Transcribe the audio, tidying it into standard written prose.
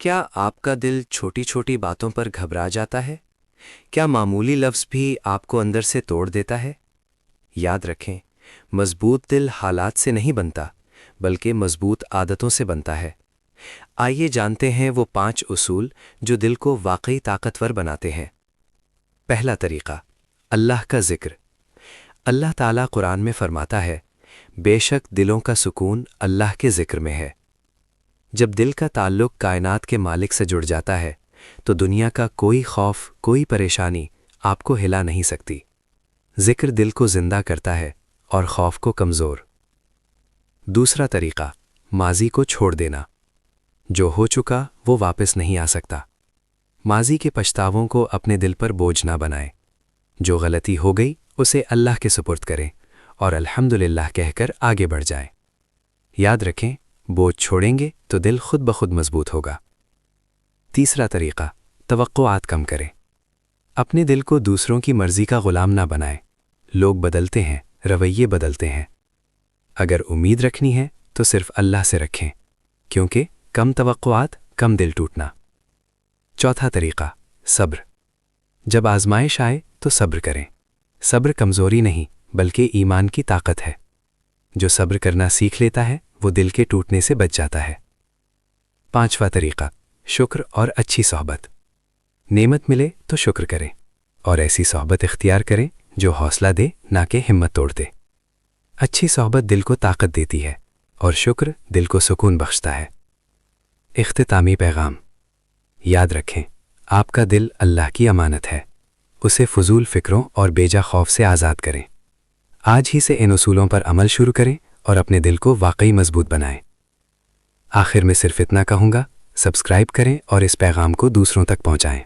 کیا آپ کا دل چھوٹی چھوٹی باتوں پر گھبرا جاتا ہے؟ کیا معمولی لفظ بھی آپ کو اندر سے توڑ دیتا ہے؟ یاد رکھیں، مضبوط دل حالات سے نہیں بنتا، بلکہ مضبوط عادتوں سے بنتا ہے۔ آئیے جانتے ہیں وہ 5 اصول جو دل کو واقعی طاقتور بناتے ہیں۔ پہلا طریقہ، اللہ کا ذکر۔ اللہ تعالیٰ قرآن میں فرماتا ہے، بے شک دلوں کا سکون اللہ کے ذکر میں ہے۔ جب دل کا تعلق کائنات کے مالک سے جڑ جاتا ہے تو دنیا کا کوئی خوف، کوئی پریشانی آپ کو ہلا نہیں سکتی۔ ذکر دل کو زندہ کرتا ہے اور خوف کو کمزور۔ دوسرا طریقہ، ماضی کو چھوڑ دینا۔ جو ہو چکا وہ واپس نہیں آ سکتا۔ ماضی کے پچھتاووں کو اپنے دل پر بوجھ نہ بنائیں۔ جو غلطی ہو گئی اسے اللہ کے سپرد کریں اور الحمدللہ کہہ کر آگے بڑھ جائیں۔ یاد رکھیں، بوجھ چھوڑیں گے تو دل خود بخود مضبوط ہوگا۔ تیسرا طریقہ، توقعات کم کریں۔ اپنے دل کو دوسروں کی مرضی کا غلام نہ بنائیں۔ لوگ بدلتے ہیں، رویے بدلتے ہیں۔ اگر امید رکھنی ہے تو صرف اللہ سے رکھیں، کیونکہ کم توقعات، کم دل ٹوٹنا۔ چوتھا طریقہ، صبر۔ جب آزمائش آئے تو صبر کریں۔ صبر کمزوری نہیں بلکہ ایمان کی طاقت ہے۔ جو صبر کرنا سیکھ لیتا ہے وہ دل کے ٹوٹنے سے بچ جاتا ہے۔ پانچواں طریقہ، شکر اور اچھی صحبت۔ نعمت ملے تو شکر کریں اور ایسی صحبت اختیار کریں جو حوصلہ دے نہ کہ ہمت توڑ دے۔ اچھی صحبت دل کو طاقت دیتی ہے اور شکر دل کو سکون بخشتا ہے۔ اختتامی پیغام، یاد رکھیں، آپ کا دل اللہ کی امانت ہے۔ اسے فضول فکروں اور بیجا خوف سے آزاد کریں۔ آج ہی سے ان اصولوں پر عمل شروع کریں اور اپنے دل کو واقعی مضبوط بنائیں۔ آخر میں صرف اتنا کہوں گا، سبسکرائب کریں اور اس پیغام کو دوسروں تک پہنچائیں۔